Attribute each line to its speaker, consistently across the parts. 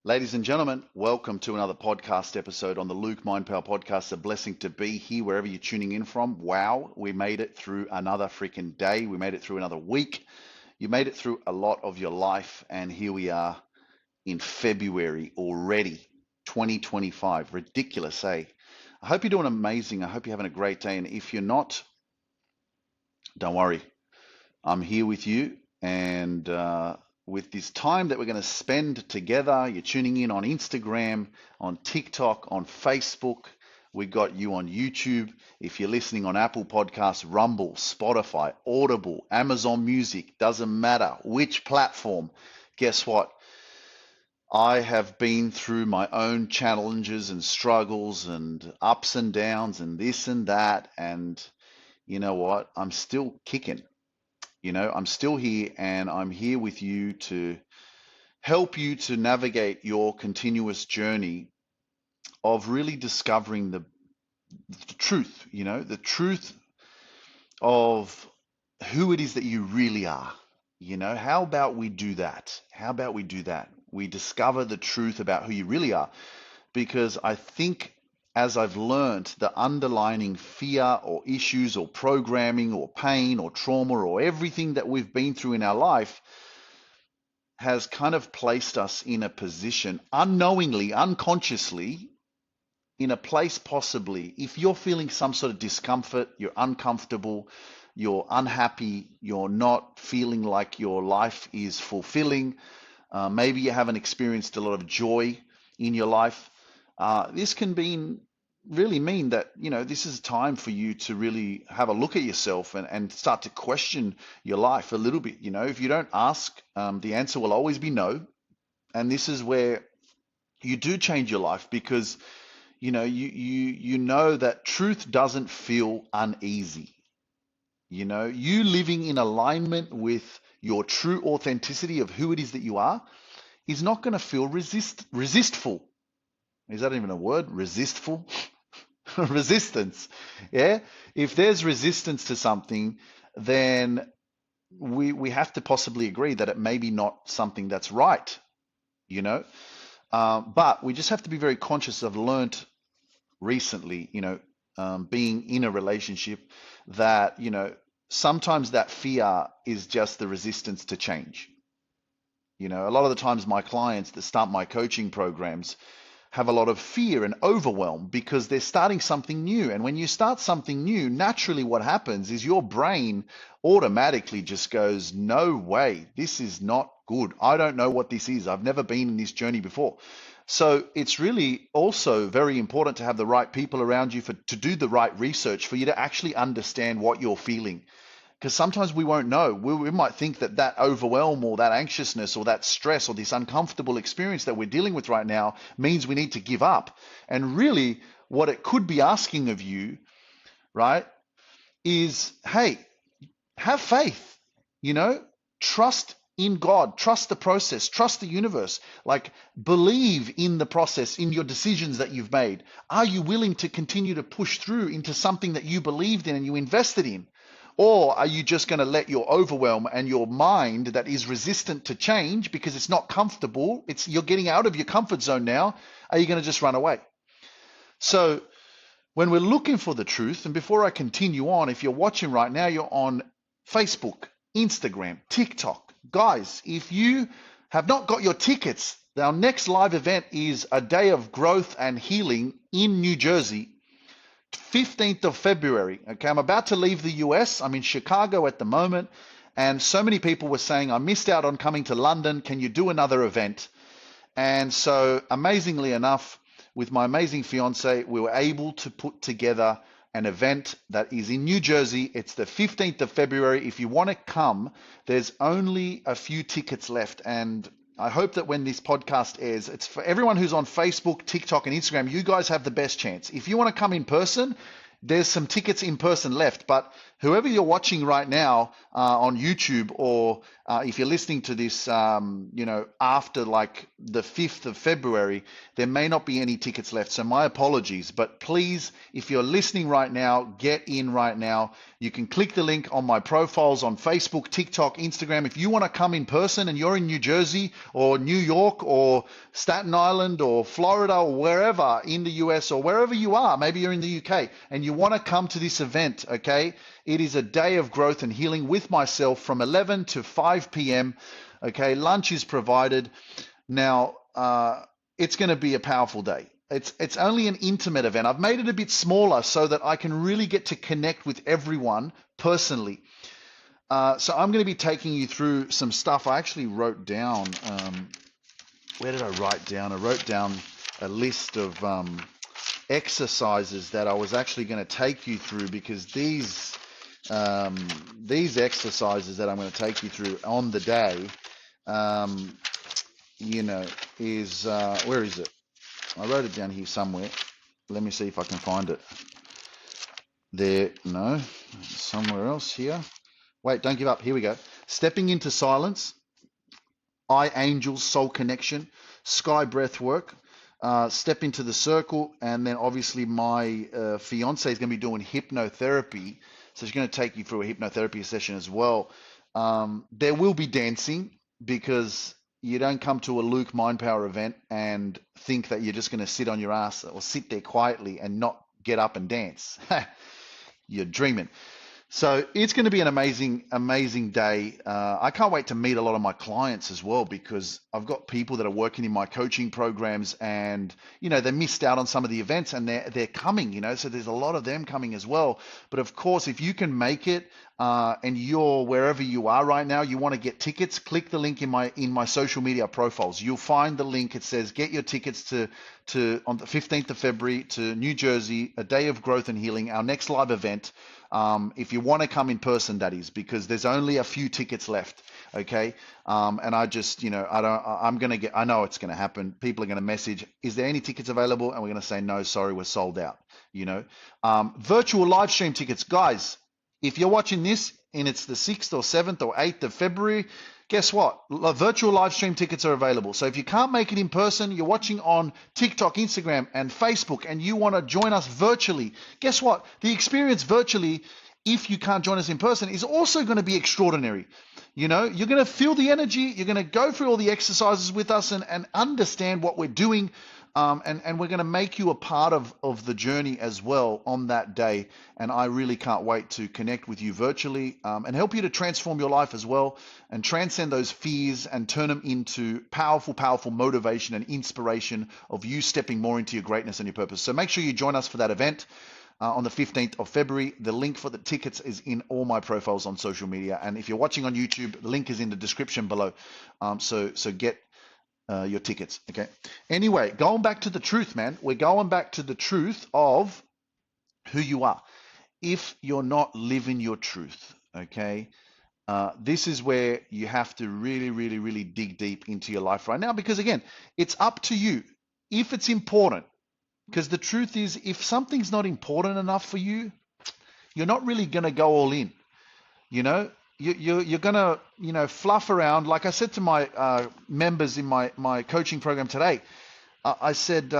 Speaker 1: Ladies and gentlemen, welcome to another podcast episode on the Luke Mind Power Podcast. A blessing to be here wherever you're tuning in from. Wow, we made it through another freaking day. We made it through another week. You made it through a lot of your life, and here we are in February already, 2025. Ridiculous, eh? I hope you're doing amazing. I hope you're having a great day. And if you're not, don't worry. I'm here with you, and with this time that we're going to spend together. You're tuning in on Instagram, on TikTok, on Facebook. We got you on YouTube. If you're listening on Apple Podcasts, Rumble, Spotify, Audible, Amazon Music, doesn't matter which platform. Guess what? I have been through my own challenges and struggles and ups and downs and this and that. And you know what? I'm still kicking. I'm still here, and I'm here with you to help you to navigate your continuous journey of really discovering the truth, the truth of who it is that you really are. How about we do that? How about we do that? We discover the truth about who you really are, because I think as I've learned, the underlying fear or issues or programming or pain or trauma or everything that we've been through in our life has kind of placed us in a position, unknowingly, unconsciously, in a place possibly, if you're feeling some sort of discomfort, you're uncomfortable, you're unhappy, you're not feeling like your life is fulfilling, maybe you haven't experienced a lot of joy in your life. This can really mean that, this is time for you to really have a look at yourself and start to question your life a little bit. If you don't ask, the answer will always be no. And this is where you do change your life, because, you know that truth doesn't feel uneasy. You living in alignment with your true authenticity of who it is that you are is not going to feel resistful. Is that even a word? Resistful? Resistance. Yeah. If there's resistance to something, then we have to possibly agree that it may be not something that's right, but we just have to be very conscious. I've learned recently, being in a relationship, that, sometimes that fear is just the resistance to change. A lot of the times my clients that start my coaching programs have a lot of fear and overwhelm because they're starting something new. And when you start something new, naturally what happens is your brain automatically just goes, no way, this is not good. I don't know what this is. I've never been in this journey before. So it's really also very important to have the right people around you to do the right research for you to actually understand what you're feeling. Because sometimes we won't know. We might think that overwhelm or that anxiousness or that stress or this uncomfortable experience that we're dealing with right now means we need to give up. And really what it could be asking of you, right, is, hey, have faith, trust in God, trust the process, trust the universe, like believe in the process, in your decisions that you've made. Are you willing to continue to push through into something that you believed in and you invested in? Or are you just going to let your overwhelm and your mind that is resistant to change because it's not comfortable, you're getting out of your comfort zone now, are you going to just run away? So when we're looking for the truth, and before I continue on, if you're watching right now, you're on Facebook, Instagram, TikTok. Guys, if you have not got your tickets, our next live event is a day of growth and healing in New Jersey, 15th of February. Okay, I'm about to leave the US. I'm in Chicago at the moment. And so many people were saying, I missed out on coming to London. Can you do another event? And so amazingly enough, with my amazing fiance, we were able to put together an event that is in New Jersey. It's the 15th of February. If you want to come, there's only a few tickets left. And I hope that when this podcast airs, it's for everyone who's on Facebook, TikTok, and Instagram. You guys have the best chance. If you want to come in person, there's some tickets in person left, but whoever you're watching right now on YouTube, or if you're listening to this, after like the 5th of February, there may not be any tickets left. So my apologies, but please, if you're listening right now, get in right now. You can click the link on my profiles on Facebook, TikTok, Instagram. If you want to come in person and you're in New Jersey or New York or Staten Island or Florida or wherever in the US or wherever you are, maybe you're in the UK and you want to come to this event, okay? It is a day of growth and healing with myself from 11 to 5 p.m. Okay, lunch is provided. Now, it's going to be a powerful day. It's only an intimate event. I've made it a bit smaller so that I can really get to connect with everyone personally. So I'm going to be taking you through some stuff. I actually wrote down, where did I write down? I wrote down a list of exercises that I was actually going to take you through, because these exercises that I'm going to take you through on the day, is, where is it? I wrote it down here somewhere. Let me see if I can find it. There, no, somewhere else here. Wait, don't give up. Here we go. Stepping into silence, I Angels, soul connection, sky breath work, step into the circle, and then obviously my fiance is going to be doing hypnotherapy. So she's going to take you through a hypnotherapy session as well. There will be dancing, because you don't come to a Luke Mind Power event and think that you're just going to sit on your ass or sit there quietly and not get up and dance. You're dreaming. So it's going to be an amazing, amazing day. I can't wait to meet a lot of my clients as well, because I've got people that are working in my coaching programs, and they missed out on some of the events, and they're coming. So there's a lot of them coming as well. But of course, if you can make it, and you're wherever you are right now, you want to get tickets, click the link in my social media profiles. You'll find the link. It says get your tickets to on the 15th of February to New Jersey, a day of growth and healing, our next live event. If you want to come in person, that is, because there's only a few tickets left. Okay. And I just, I know it's going to happen. People are going to message, is there any tickets available? And we're going to say, no, sorry, we're sold out. Virtual live stream tickets, guys. If you're watching this and it's the 6th or 7th or 8th of February, guess what? Virtual live stream tickets are available. So if you can't make it in person, you're watching on TikTok, Instagram, and Facebook, and you want to join us virtually, guess what? The experience virtually, if you can't join us in person, is also going to be extraordinary. You're going to feel the energy. You're going to go through all the exercises with us and understand what we're doing. And we're going to make you a part of the journey as well on that day. And I really can't wait to connect with you virtually and help you to transform your life as well, and transcend those fears and turn them into powerful, powerful motivation and inspiration of you stepping more into your greatness and your purpose. So make sure you join us for that event on the 15th of February. The link for the tickets is in all my profiles on social media. And if you're watching on YouTube, the link is in the description below. So get your tickets. Okay. Anyway, going back to the truth, man. We're going back to the truth of who you are. If you're not living your truth, okay, this is where you have to really, really, really dig deep into your life right now, because again, it's up to you if it's important. Because the truth is, if something's not important enough for you, you're not really going to go all in. You're going to, fluff around. Like I said to my members in my coaching program today, I said,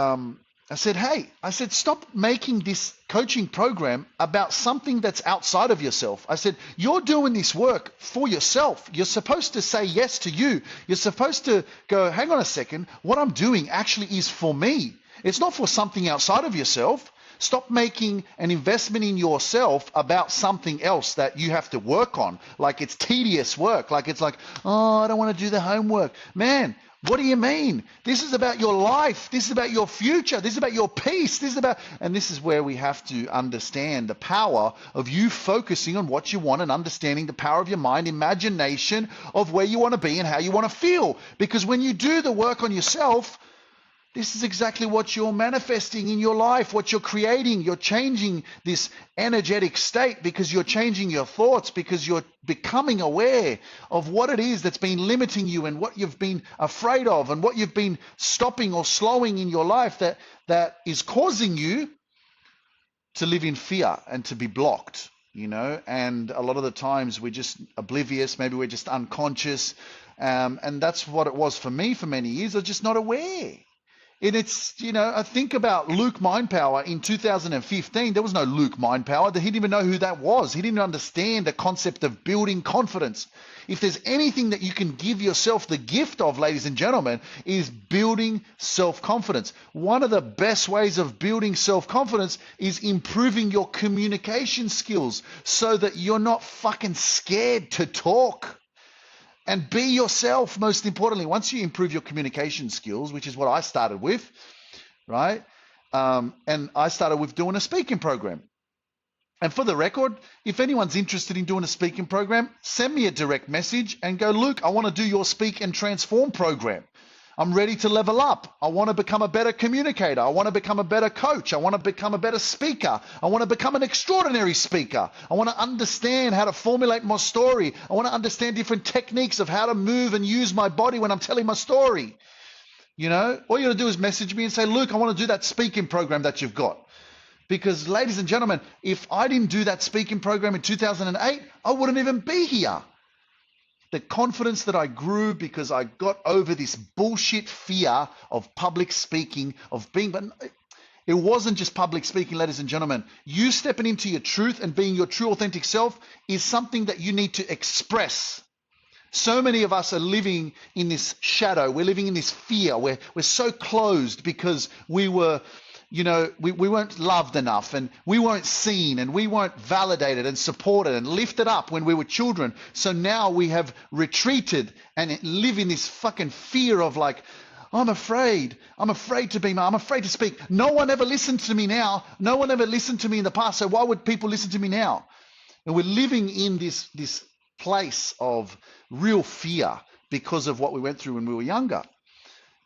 Speaker 1: hey, stop making this coaching program about something that's outside of yourself. I said, you're doing this work for yourself. You're supposed to say yes to you. You're supposed to go, hang on a second, what I'm doing actually is for me. It's not for something outside of yourself. Stop making an investment in yourself about something else that you have to work on. Like it's tedious work. Like it's like, oh, I don't want to do the homework. Man, what do you mean? This is about your life. This is about your future. This is about your peace. And this is where we have to understand the power of you focusing on what you want and understanding the power of your mind, imagination of where you want to be and how you want to feel. Because when you do the work on yourself, this is exactly what you're manifesting in your life, what you're creating. You're changing this energetic state because you're changing your thoughts, because you're becoming aware of what it is that's been limiting you and what you've been afraid of and what you've been stopping or slowing in your life that is causing you to live in fear and to be blocked, and a lot of the times we're just oblivious, maybe we're just unconscious, and that's what it was for me for many years. I was just not aware. And it's, I think about Luke Mindpower in 2015. There was no Luke Mindpower. He didn't even know who that was. He didn't understand the concept of building confidence. If there's anything that you can give yourself the gift of, ladies and gentlemen, is building self-confidence. One of the best ways of building self-confidence is improving your communication skills so that you're not fucking scared to talk. And be yourself, most importantly. Once you improve your communication skills, which is what I started with, right? And I started with doing a speaking program. And for the record, if anyone's interested in doing a speaking program, send me a direct message and go, Luke, I want to do your Speak and Transform program. I'm ready to level up. I want to become a better communicator. I want to become a better coach. I want to become a better speaker. I want to become an extraordinary speaker. I want to understand how to formulate my story. I want to understand different techniques of how to move and use my body when I'm telling my story. All you got to do is message me and say, Luke, I want to do that speaking program that you've got. Because, ladies and gentlemen, if I didn't do that speaking program in 2008, I wouldn't even be here. The confidence that I grew because I got over this bullshit fear of public speaking, but it wasn't just public speaking, ladies and gentlemen. You stepping into your truth and being your true authentic self is something that you need to express. So many of us are living in this shadow. We're living in this fear. We're so closed because we were, we weren't loved enough, and we weren't seen, and we weren't validated and supported and lifted up when we were children. So now we have retreated and live in this fucking fear of like, I'm afraid to be, I'm afraid to speak. No one ever listened to me now. No one ever listened to me in the past. So why would people listen to me now? And we're living in this place of real fear because of what we went through when we were younger.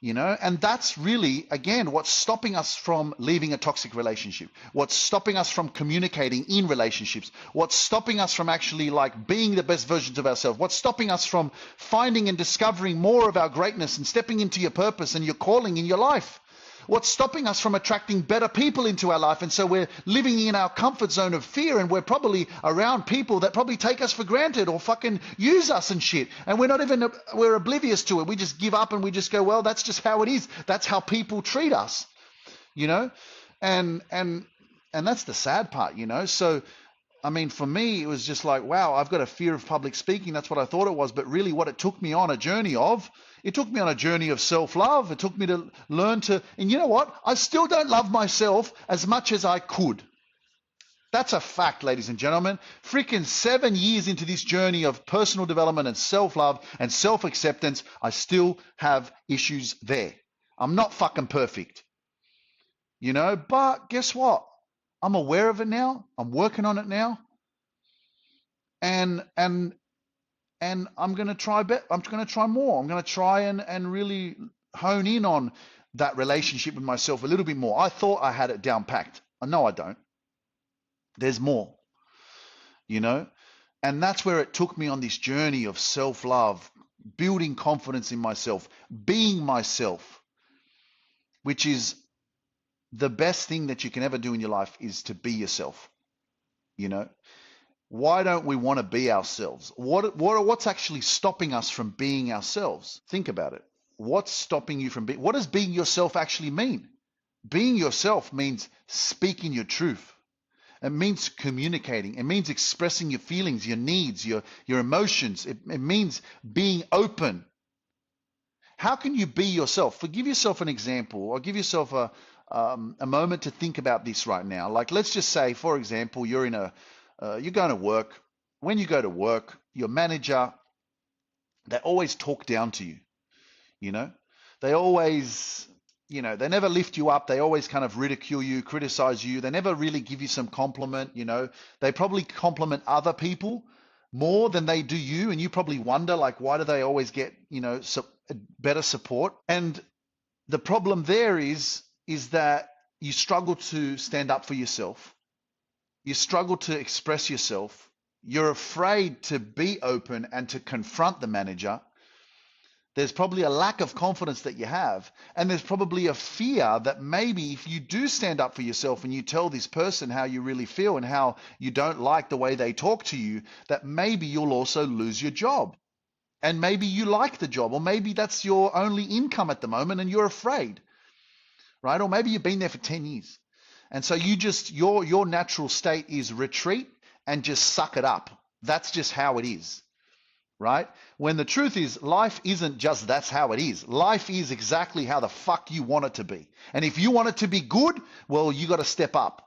Speaker 1: And that's really, again, what's stopping us from leaving a toxic relationship, what's stopping us from communicating in relationships, what's stopping us from actually like being the best versions of ourselves, what's stopping us from finding and discovering more of our greatness and stepping into your purpose and your calling in your life. What's stopping us from attracting better people into our life? And so we're living in our comfort zone of fear, and we're probably around people that probably take us for granted or fucking use us and shit. And we're oblivious to it. We just give up and we just go, well, that's just how it is. That's how people treat us, and that's the sad part, So, I mean, for me, it was just like, wow, I've got a fear of public speaking. That's what I thought it was. But really what it took me on a journey of, self-love. It took me to learn to, and you know what? I still don't love myself as much as I could. That's a fact, ladies and gentlemen. Freaking 7 years into this journey of personal development and self-love and self-acceptance, I still have issues there. I'm not fucking perfect, but guess what? I'm aware of it now. I'm working on it now. And I'm going to try I'm going to try more. I'm going to try and really hone in on that relationship with myself a little bit more. I thought I had it down packed. No, I don't. There's more, and that's where it took me on this journey of self-love, building confidence in myself, being myself, which is the best thing that you can ever do in your life is to be yourself. Why don't we want to be ourselves? What's actually stopping us from being ourselves? Think about it. What's stopping you from being? What does being yourself actually mean? Being yourself means speaking your truth. It means communicating. It means expressing your feelings, your needs, your emotions. It means being open. How can you be yourself? Give yourself an example, or give yourself a moment to think about this right now. Like, let's just say, for example, you're going to work. When you go to work, your manager, they always talk down to you. They always, they never lift you up. They always kind of ridicule you, criticize you. They never really give you some compliment. They probably compliment other people more than they do you. And you probably wonder, like, why do they always get, better support? And the problem there is that you struggle to stand up for yourself. You struggle to express yourself. You're afraid to be open and to confront the manager. There's probably a lack of confidence that you have. And there's probably a fear that maybe if you do stand up for yourself and you tell this person how you really feel and how you don't like the way they talk to you, that maybe you'll also lose your job. And maybe you like the job, or maybe that's your only income at the moment and you're afraid, right? Or maybe you've been there for 10 years. And so your natural state is retreat and just suck it up. That's just how it is, right? When the truth is, life isn't just that's how it is. Life is exactly how the fuck you want it to be. And if you want it to be good, well, you got to step up.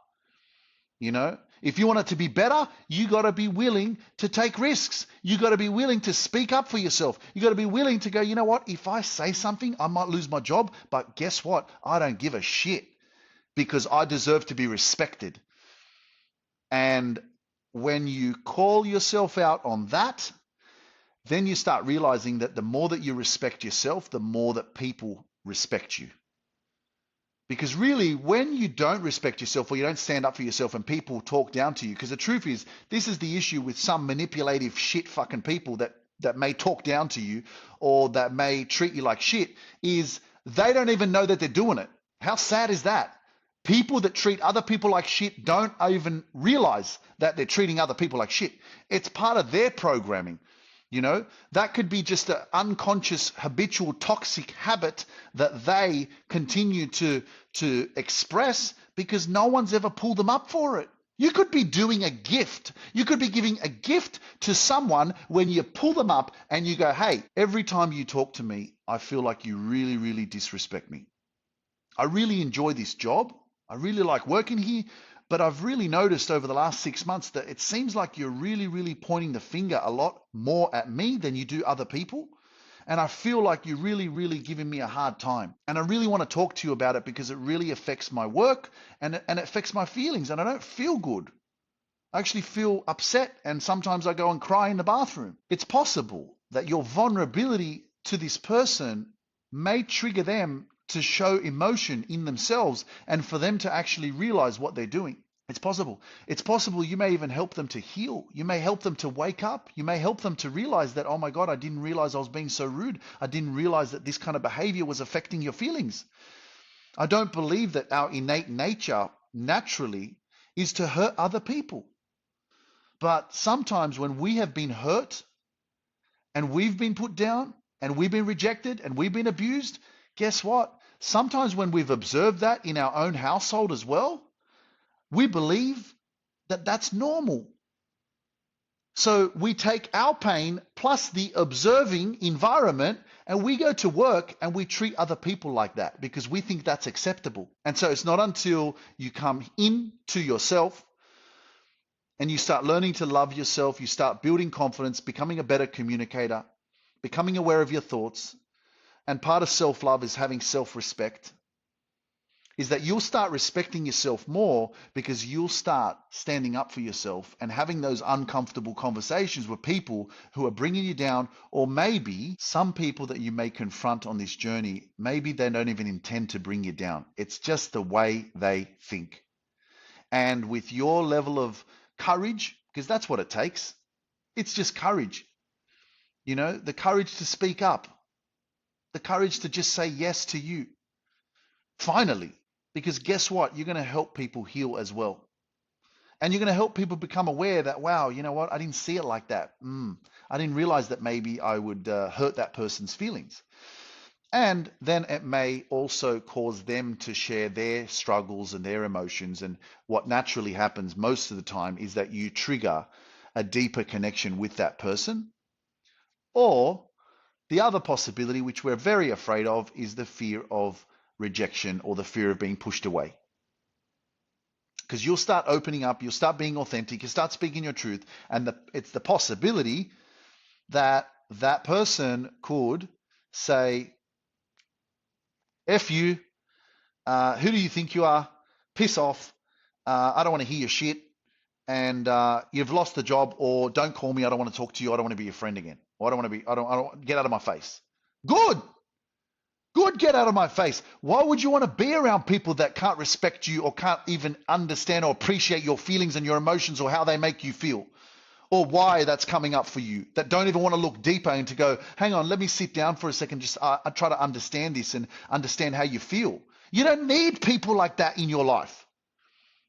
Speaker 1: If you want it to be better, you got to be willing to take risks. You got to be willing to speak up for yourself. You got to be willing to go, you know what? If I say something, I might lose my job, but guess what? I don't give a shit because I deserve to be respected. And when you call yourself out on that, then you start realizing that the more that you respect yourself, the more that people respect you. Because really, when you don't respect yourself or you don't stand up for yourself and people talk down to you, because the truth is, this is the issue with some manipulative shit fucking people that may talk down to you or that may treat you like shit, is they don't even know that they're doing it. How sad is that? People that treat other people like shit don't even realize that they're treating other people like shit. It's part of their programming. That could be just an unconscious, habitual, toxic habit that they continue to express because no one's ever pulled them up for it. You could be doing a gift. You could be giving a gift to someone when you pull them up and you go, hey, every time you talk to me, I feel like you really, really disrespect me. I really enjoy this job. I really like working here. But I've really noticed over the last 6 months that it seems like you're really, really pointing the finger a lot more at me than you do other people. And I feel like you're really, really giving me a hard time. And I really want to talk to you about it because it really affects my work and it affects my feelings. And I don't feel good. I actually feel upset. And sometimes I go and cry in the bathroom. It's possible that your vulnerability to this person may trigger them to show emotion in themselves and for them to actually realize what they're doing. It's possible. It's possible you may even help them to heal. You may help them to wake up. You may help them to realize that, oh my God, I didn't realize I was being so rude. I didn't realize that this kind of behavior was affecting your feelings. I don't believe that our innate nature naturally is to hurt other people. But sometimes when we have been hurt and we've been put down and we've been rejected and we've been abused, guess what? Sometimes when we've observed that in our own household as well, we believe that that's normal. So we take our pain plus the observing environment and we go to work and we treat other people like that because we think that's acceptable. And so it's not until you come into yourself and you start learning to love yourself, you start building confidence, becoming a better communicator, becoming aware of your thoughts. And part of self-love is having self-respect, is that you'll start respecting yourself more because you'll start standing up for yourself and having those uncomfortable conversations with people who are bringing you down, or maybe some people that you may confront on this journey, maybe they don't even intend to bring you down. It's just the way they think. And with your level of courage, because that's what it takes, it's just courage, the courage to speak up. The courage to just say yes to you. Finally, because guess what? You're going to help people heal as well. And you're going to help people become aware that, wow, you know what? I didn't see it like that. I didn't realize that maybe I would hurt that person's feelings. And then it may also cause them to share their struggles and their emotions. And what naturally happens most of the time is that you trigger a deeper connection with that person. Or the other possibility, which we're very afraid of, is the fear of rejection or the fear of being pushed away. Because you'll start opening up, you'll start being authentic, you start speaking your truth, and it's the possibility that that person could say, F you, who do you think you are? Piss off, I don't want to hear your shit, and you've lost the job, or don't call me, I don't want to talk to you, I don't want to be your friend again. I don't get out of my face. Good, get out of my face. Why would you want to be around people that can't respect you or can't even understand or appreciate your feelings and your emotions or how they make you feel? or why that's coming up for you, that don't even want to look deeper and to go, hang on, let me sit down for a second, just I try to understand this and understand how you feel. You don't need people like that in your life.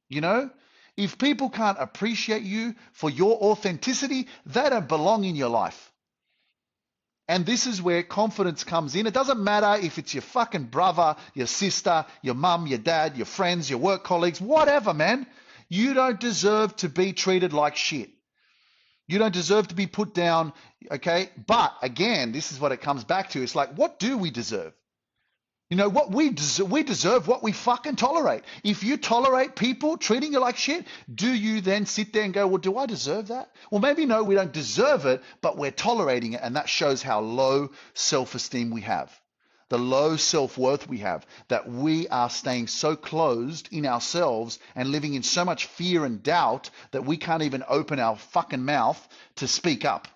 Speaker 1: You know, if people can't appreciate you for your authenticity, they don't belong in your life. And this is where confidence comes in. It doesn't matter if it's your fucking brother, your sister, your mum, your dad, your friends, your work colleagues, whatever, man. You don't deserve to be treated like shit. You don't deserve to be put down, okay? But again, this is what it comes back to. It's like, what do we deserve? You know, what we deserve what we fucking tolerate. If you tolerate people treating you like shit, do you then sit there and go, well, do I deserve that? Well, maybe no, we don't deserve it, but we're tolerating it. And that shows how low self-esteem we have, the low self-worth we have, that we are staying so closed in ourselves and living in so much fear and doubt that we can't even open our fucking mouth to speak up.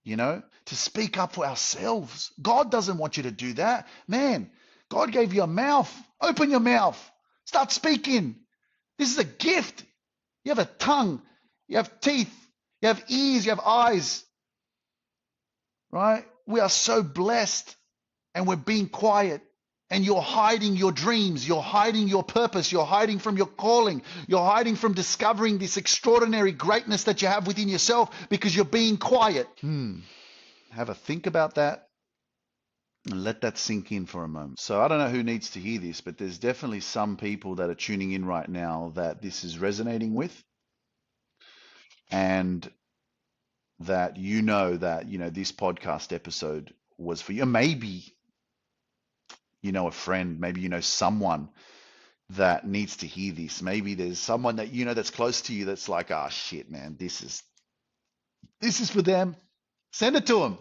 Speaker 1: You know, to speak up for ourselves. God doesn't want you to do that. Man, God gave you a mouth. Open your mouth. Start speaking. This is a gift. You have a tongue. You have teeth. You have ears. You have eyes. Right? We are so blessed, and we're being quiet. And you're hiding your dreams. You're hiding your purpose. You're hiding from your calling. You're hiding from discovering this extraordinary greatness that you have within yourself because you're being quiet. Have a think about that and let that sink in for a moment. So I don't know who needs to hear this, but there's definitely some people that are tuning in right now that this is resonating with, and that this podcast episode was for you. Maybe a friend, maybe someone that needs to hear this. Maybe there's someone that that's close to you that's like, oh shit, man, this is for them. Send it to them.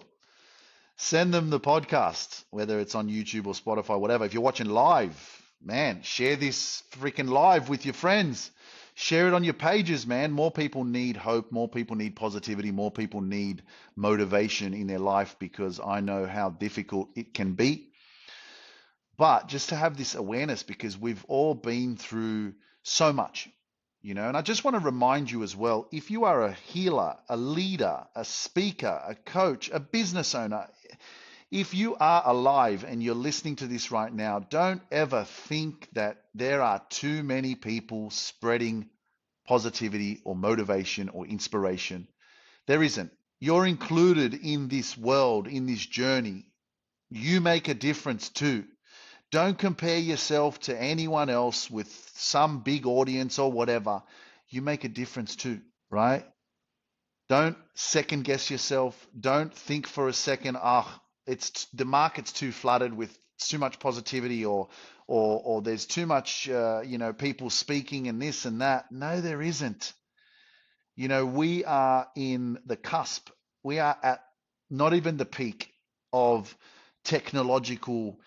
Speaker 1: Send them the podcast, whether it's on YouTube or Spotify, whatever. If you're watching live, man, share this freaking live with your friends. Share it on your pages, man. More people need hope. More people need positivity. More people need motivation in their life, because I know how difficult it can be. But just to have this awareness, because we've all been through so much, and I just want to remind you as well, if you are a healer, a leader, a speaker, a coach, a business owner, if you are alive and you're listening to this right now, don't ever think that there are too many people spreading positivity or motivation or inspiration. There isn't. You're included in this world, in this journey. You make a difference too. Don't compare yourself to anyone else with some big audience or whatever. You make a difference too, right? Don't second guess yourself. Don't think for a second, it's the market's too flooded with too much positivity, or there's too much people speaking and this and that. No, there isn't. We are in the cusp. We are at not even the peak of technological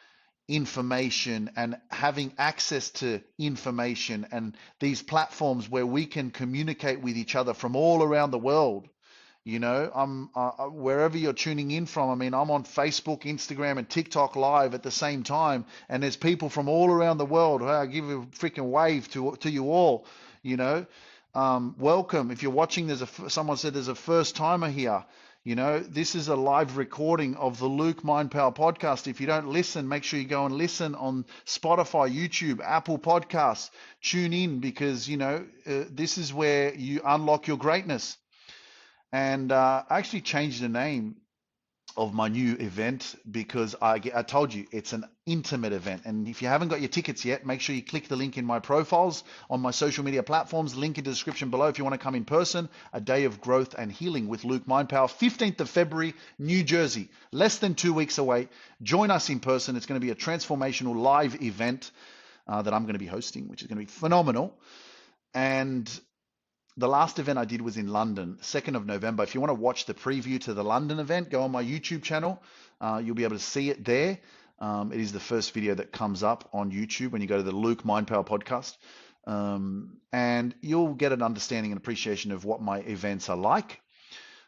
Speaker 1: information and having access to information and these platforms where we can communicate with each other from all around the world. I'm wherever you're tuning in from. I mean, I'm on Facebook, Instagram, and TikTok live at the same time, and there's people from all around the world. I give a freaking wave to you all. Welcome. If you're watching, someone said there's a first timer here. This is a live recording of the Luke Mind Power podcast. If you don't listen, make sure you go and listen on Spotify, YouTube, Apple Podcasts. Tune in, because, this is where you unlock your greatness. And I actually changed the name of my new event, because I told you it's an intimate event. And if you haven't got your tickets yet, make sure you click the link in my profiles on my social media platforms, link in the description below if you want to come in person. A day of growth and healing with Luke Mind Power, 15th of February, New Jersey, less than 2 weeks away. Join us in person. It's going to be a transformational live event that I'm going to be hosting, which is going to be phenomenal. And the last event I did was in London, 2nd of November. If you want to watch the preview to the London event, go on my YouTube channel. You'll be able to see it there. It is the first video that comes up on YouTube when you go to the Luke Mind Power podcast. And you'll get an understanding and appreciation of what my events are like.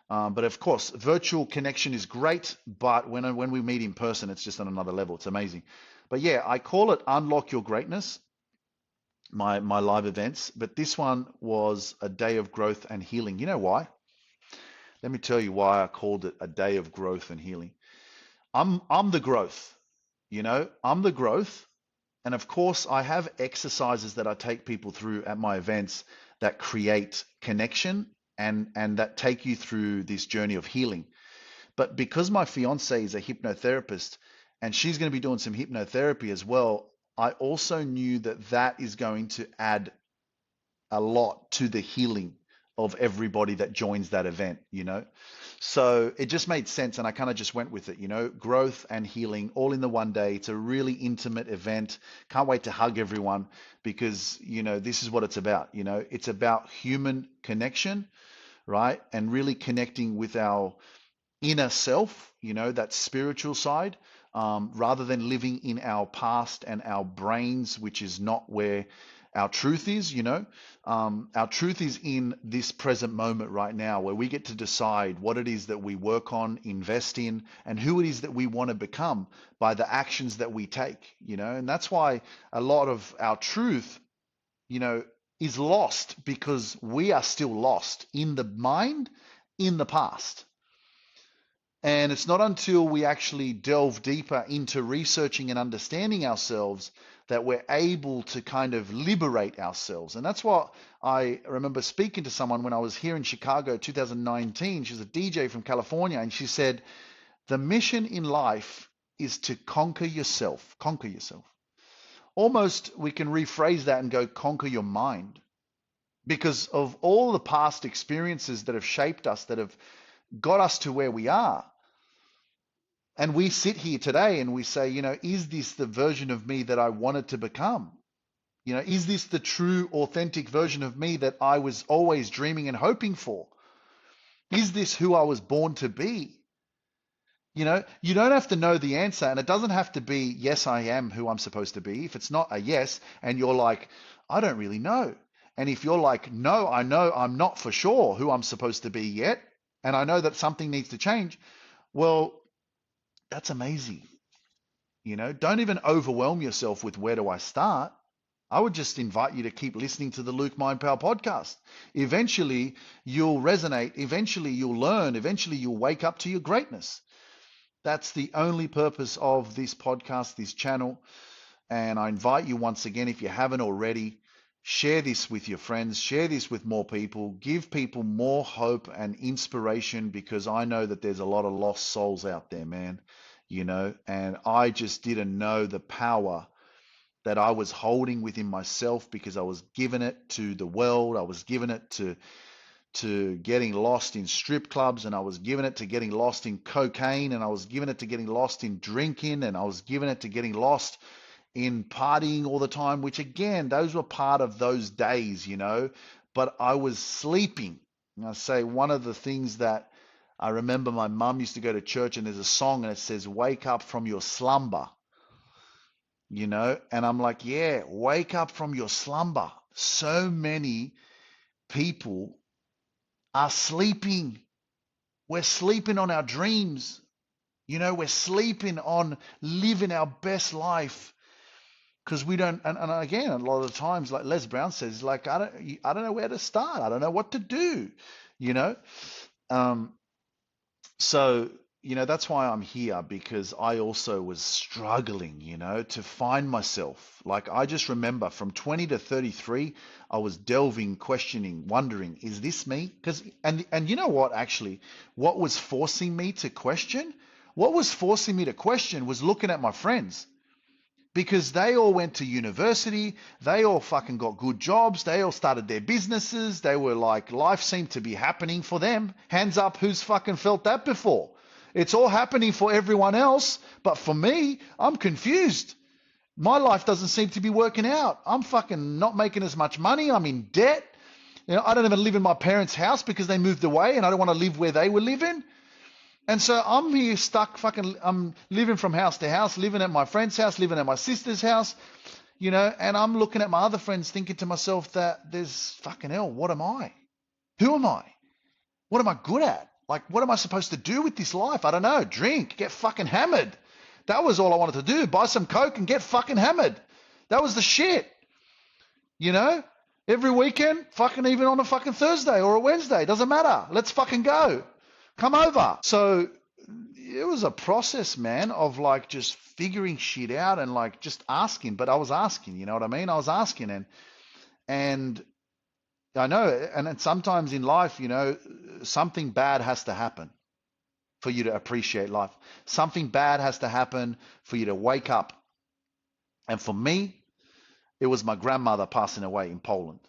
Speaker 1: But of course, virtual connection is great, but when we meet in person, it's just on another level. It's amazing. But yeah, I call it Unlock Your Greatness, my live events, but this one was a day of growth and healing. You know why? Let me tell you why I called it a day of growth and healing. I'm the growth, I'm the growth. And of course, I have exercises that I take people through at my events that create connection and that take you through this journey of healing. But because my fiance is a hypnotherapist and she's going to be doing some hypnotherapy as well, I also knew that that is going to add a lot to the healing of everybody that joins that event. So it just made sense and I kind of just went with it, growth and healing all in the one day. It's a really intimate event. Can't wait to hug everyone because, this is what it's about. It's about human connection, right? And really connecting with our inner self, that spiritual side, rather than living in our past and our brains, which is not where our truth is. Our truth is in this present moment right now, where we get to decide what it is that we work on, invest in, and who it is that we want to become by the actions that we take. And that's why a lot of our truth, is lost because we are still lost in the mind, in the past. And it's not until we actually delve deeper into researching and understanding ourselves that we're able to kind of liberate ourselves. And that's what I remember speaking to someone when I was here in Chicago, 2019. She's a DJ from California. And she said, the mission in life is to conquer yourself. Conquer yourself. Almost we can rephrase that and go, conquer your mind. Because of all the past experiences that have shaped us, that have got us to where we are. And we sit here today and we say, is this the version of me that I wanted to become? Is this the true, authentic version of me that I was always dreaming and hoping for? Is this who I was born to be? You don't have to know the answer, and it doesn't have to be, yes, I am who I'm supposed to be. If it's not a yes, and you're like, I don't really know. And if you're like, no, I know I'm not for sure who I'm supposed to be yet, and I know that something needs to change, well, that's amazing. Don't even overwhelm yourself with where do I start. I would just invite you to keep listening to the Luke Mind Power podcast. Eventually, you'll resonate. Eventually, you'll learn. Eventually, you'll wake up to your greatness. That's the only purpose of this podcast, this channel. And I invite you once again, if you haven't already, share this with your friends, share this with more people, give people more hope and inspiration, because I know that there's a lot of lost souls out there, man, and I just didn't know the power that I was holding within myself because I was giving it to the world. I was giving it to getting lost in strip clubs, and I was giving it to getting lost in cocaine, and I was giving it to getting lost in drinking, and I was giving it to getting lost in partying all the time, which again, those were part of those days, but I was sleeping. And I say one of the things that I remember, my mum used to go to church and there's a song and it says, wake up from your slumber, and I'm like, yeah, wake up from your slumber. So many people are sleeping. We're sleeping on our dreams. We're sleeping on living our best life. Because we don't, and again, a lot of the times, like Les Brown says, like, I don't know where to start. I don't know what to do, So, that's why I'm here, because I also was struggling, to find myself. Like, I just remember from 20 to 33, I was delving, questioning, wondering, is this me? And you know what, actually, what was forcing me to question? What was forcing me to question was looking at my friends. Because they all went to university, they all fucking got good jobs, they all started their businesses, they were like, life seemed to be happening for them. Hands up, who's fucking felt that before? It's all happening for everyone else, but for me, I'm confused. My life doesn't seem to be working out. I'm fucking not making as much money, I'm in debt. I don't even live in my parents' house because they moved away and I don't want to live where they were living. And so I'm here stuck, I'm living from house to house, living at my friend's house, living at my sister's house, and I'm looking at my other friends thinking to myself that there's fucking hell, what am I? Who am I? What am I good at? Like, what am I supposed to do with this life? I don't know. Drink, get fucking hammered. That was all I wanted to do. Buy some Coke and get fucking hammered. That was the shit. Every weekend, fucking even on a fucking Thursday or a Wednesday, doesn't matter. Let's fucking go. come over. So it was a process, man, of like just figuring shit out and like just asking. But I was asking, you know what I mean? I was asking, and I know, and sometimes in life, you know, something bad has to happen for you to appreciate life. Something bad has to happen for you to wake up. And for me, it was my grandmother passing away in Poland.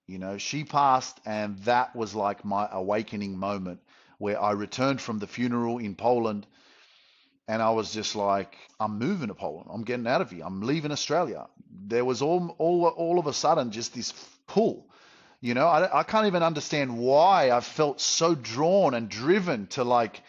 Speaker 1: You know, she passed, and that was like my awakening moment where I returned from the funeral in Poland, and I was just like, I'm moving to Poland. I'm getting out of here. I'm leaving Australia. There was all of a sudden just this pull. You know, I can't even understand why I felt so drawn and driven to like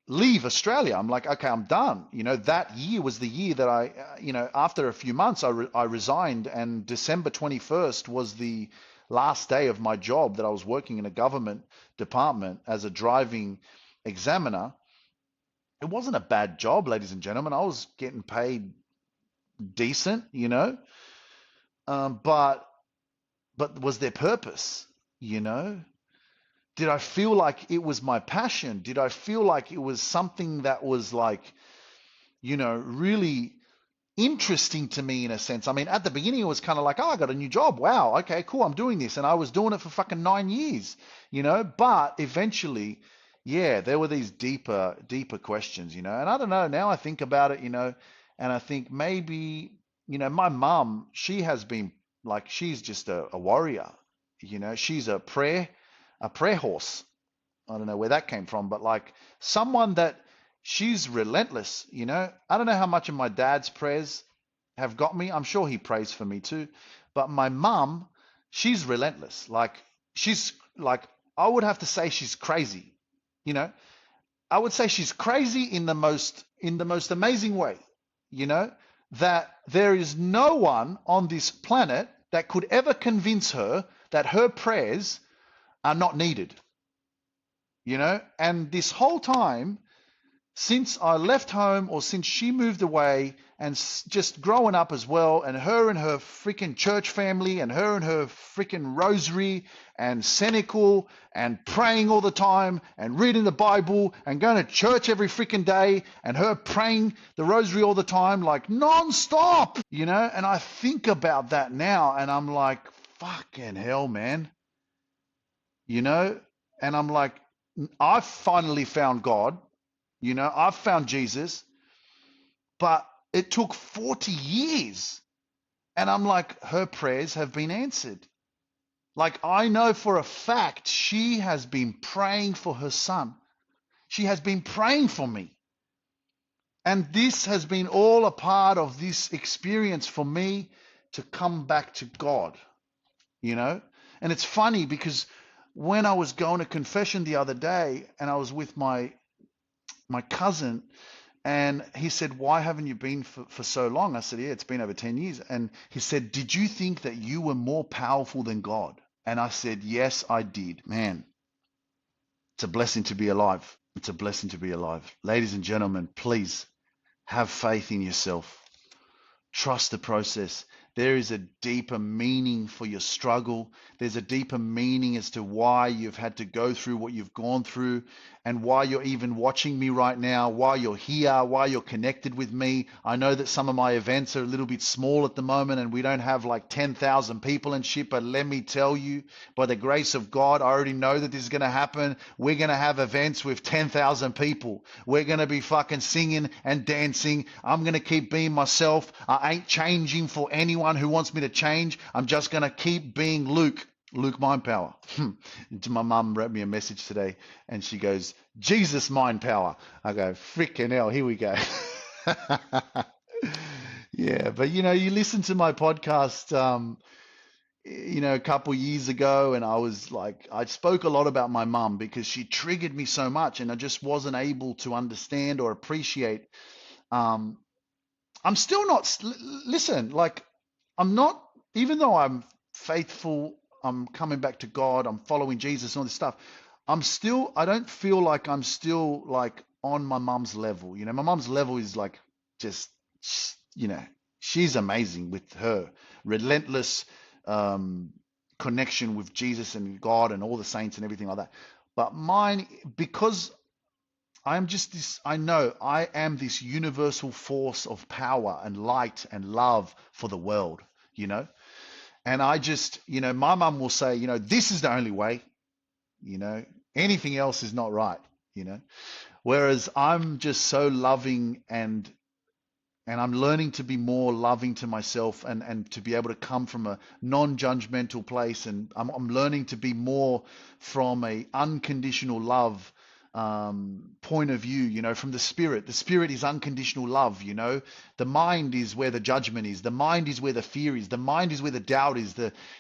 Speaker 1: leave Australia. I'm like, okay, I'm done. You know, that year was the year that you know, after a few months, I resigned, and December 21st was the last day of my job that I was working in a government department as a driving examiner. It wasn't a bad job, ladies and gentlemen. I was getting paid decent, you know, but was there purpose, you know? Did I feel like it was my passion? Did I feel like it was something that was like, you know, really interesting to me in a sense? I mean, at the beginning, it was kind of like, oh, I got a new job. Wow. Okay, cool. I'm doing this. And I was doing it for fucking 9 years, you know, but eventually, yeah, there were these deeper questions, you know, and I don't know, now I think about it, you know, and I think maybe, you know, my mom, she has been like, she's just a warrior, you know, she's a prayer horse. I don't know where that came from, but like someone that she's relentless, you know. I don't know how much of my dad's prayers have got me. I'm sure he prays for me too. But my mum, she's relentless. Like she's like, I would have to say she's crazy, you know. I would say she's crazy in the most amazing way, you know, that there is no one on this planet that could ever convince her that her prayers are not needed, you know. And this whole time, since I left home or since she moved away, and just growing up as well, and her freaking church family, and her freaking rosary and cenacle and praying all the time and reading the Bible and going to church every freaking day, and her praying the rosary all the time, like non-stop, you know. And I think about that now and I'm like, fucking hell, man, you know. And I'm like, I've finally found God, you know, I've found Jesus, but it took 40 years. And I'm like, her prayers have been answered. Like, I know for a fact she has been praying for her son. She has been praying for me. And this has been all a part of this experience for me to come back to God, you know. And it's funny because when I was going to confession the other day and I was with my cousin, and he said, why haven't you been for so long? I said, yeah, it's been over 10 years. And he said, did you think that you were more powerful than God? And I said, yes, I did. Man, it's a blessing to be alive. It's a blessing to be alive. Ladies and gentlemen, please have faith in yourself. Trust the process. There is a deeper meaning for your struggle. There's a deeper meaning as to why you've had to go through what you've gone through, and why you're even watching me right now, why you're here, why you're connected with me. I know that some of my events are a little bit small at the moment and we don't have like 10,000 people and shit, but let me tell you, by the grace of God, I already know that this is going to happen. We're going to have events with 10,000 people. We're going to be fucking singing and dancing. I'm going to keep being myself. I ain't changing for anyone who wants me to change. I'm just going to keep being Luke Mind Power. My mum wrote me a message today and she goes, Jesus Mind Power. I go, freaking hell, here we go. Yeah, but you know, you listen to my podcast, you know, a couple years ago, and I was like, I spoke a lot about my mum because she triggered me so much and I just wasn't able to understand or appreciate. I'm still not, listen, like, I'm not, even though I'm faithful, I'm coming back to God, I'm following Jesus and all this stuff, I don't feel like I'm still like on my mum's level. You know, my mum's level is like just, you know, she's amazing with her relentless connection with Jesus and God and all the saints and everything like that. But mine, because I know I am this universal force of power and light and love for the world, you know? And I just, my mum will say, this is the only way, you know, anything else is not right, you know? Whereas I'm just so loving and I'm learning to be more loving to myself and to be able to come from a non-judgmental place. And I'm learning to be more from a unconditional love point of view, from the spirit. The spirit is unconditional love, The mind is where the judgment is. The mind is where the fear is. The mind is where the doubt is.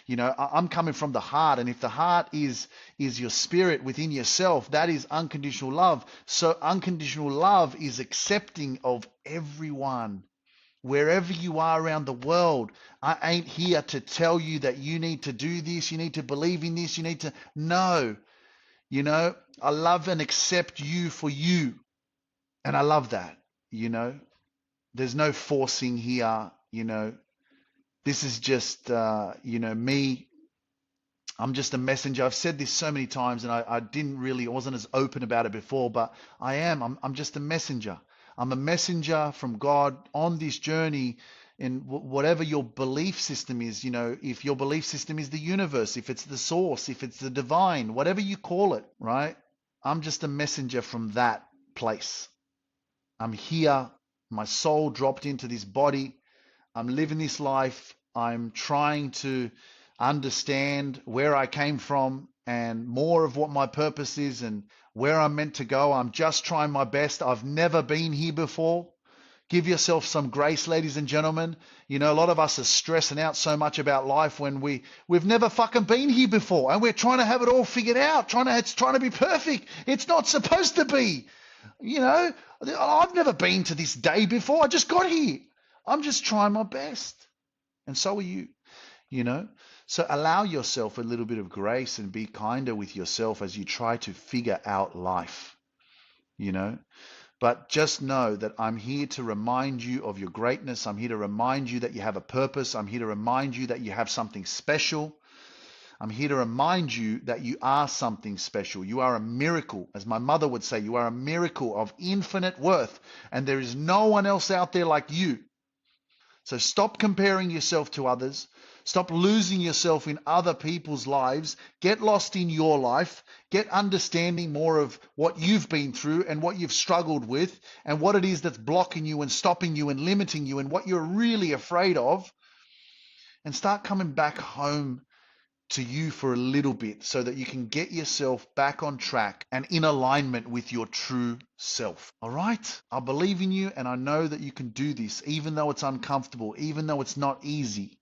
Speaker 1: I'm coming from the heart. And if the heart is your spirit within yourself, that is unconditional love. So unconditional love is accepting of everyone. Wherever you are around the world, I ain't here to tell you that you need to do this, you need to believe in this, you need to. No, I love and accept you for you. And I love that, There's no forcing here, This is just, me. I'm just a messenger. I've said this so many times and I wasn't as open about it before, but I am. I'm just a messenger. I'm a messenger from God on this journey. And whatever your belief system is, if your belief system is the universe, if it's the source, if it's the divine, whatever you call it, right? I'm just a messenger from that place. I'm here. My soul dropped into this body. I'm living this life. I'm trying to understand where I came from and more of what my purpose is and where I'm meant to go. I'm just trying my best. I've never been here before. Give yourself some grace, ladies and gentlemen. A lot of us are stressing out so much about life when we've never fucking been here before and we're trying to have it all figured out, it's trying to be perfect. It's not supposed to be. I've never been to this day before. I just got here. I'm just trying my best. And so are you, So allow yourself a little bit of grace and be kinder with yourself as you try to figure out life, But just know that I'm here to remind you of your greatness. I'm here to remind you that you have a purpose. I'm here to remind you that you have something special. I'm here to remind you that you are something special. You are a miracle. As my mother would say, you are a miracle of infinite worth. And there is no one else out there like you. So stop comparing yourself to others. Stop losing yourself in other people's lives. Get lost in your life. Get understanding more of what you've been through and what you've struggled with and what it is that's blocking you and stopping you and limiting you and what you're really afraid of. And start coming back home to you for a little bit so that you can get yourself back on track and in alignment with your true self. All right? I believe in you and I know that you can do this, even though it's uncomfortable, even though it's not easy.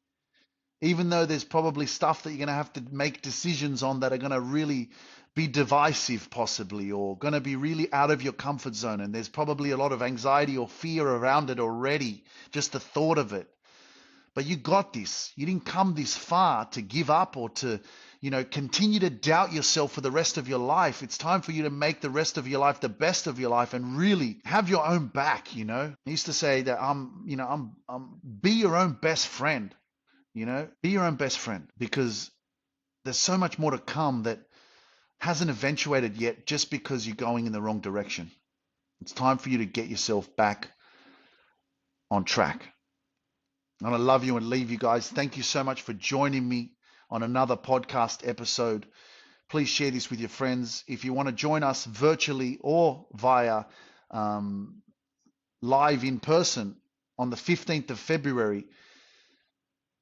Speaker 1: Even though there's probably stuff that you're going to have to make decisions on that are going to really be divisive possibly, or going to be really out of your comfort zone. And there's probably a lot of anxiety or fear around it already, just the thought of it. But you got this. You didn't come this far to give up or to, continue to doubt yourself for the rest of your life. It's time for you to make the rest of your life the best of your life and really have your own back, I used to say that be your own best friend. Be your own best friend, because there's so much more to come that hasn't eventuated yet just because you're going in the wrong direction. It's time for you to get yourself back on track. And I love you and leave you guys. Thank you so much for joining me on another podcast episode. Please share this with your friends. If you want to join us virtually or via live in person on the 15th of February,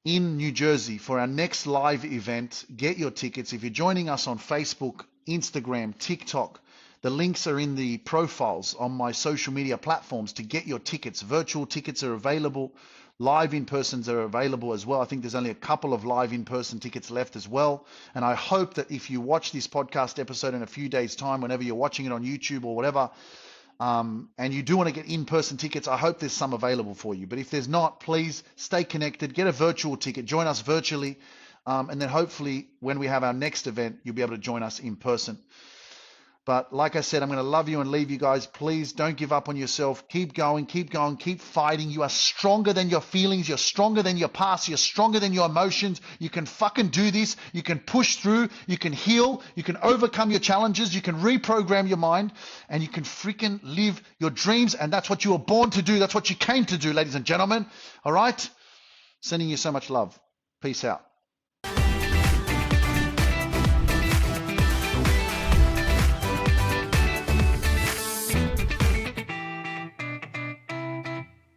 Speaker 1: in New Jersey for our next live event, get your tickets. If you're joining us on Facebook, Instagram, TikTok, the links are in the profiles on my social media platforms to get your tickets. Virtual tickets are available. Live in-persons are available as well. I think there's only a couple of live in-person tickets left as well. And I hope that if you watch this podcast episode in a few days' time, whenever you're watching it on YouTube or whatever, and you do want to get in-person tickets, I hope there's some available for you. But if there's not, please stay connected, get a virtual ticket, join us virtually, and then hopefully when we have our next event, you'll be able to join us in person. But like I said, I'm going to love you and leave you guys. Please don't give up on yourself. Keep going, keep going, keep fighting. You are stronger than your feelings. You're stronger than your past. You're stronger than your emotions. You can fucking do this. You can push through. You can heal. You can overcome your challenges. You can reprogram your mind, and you can freaking live your dreams. And that's what you were born to do. That's what you came to do, ladies and gentlemen. All right? Sending you so much love. Peace out.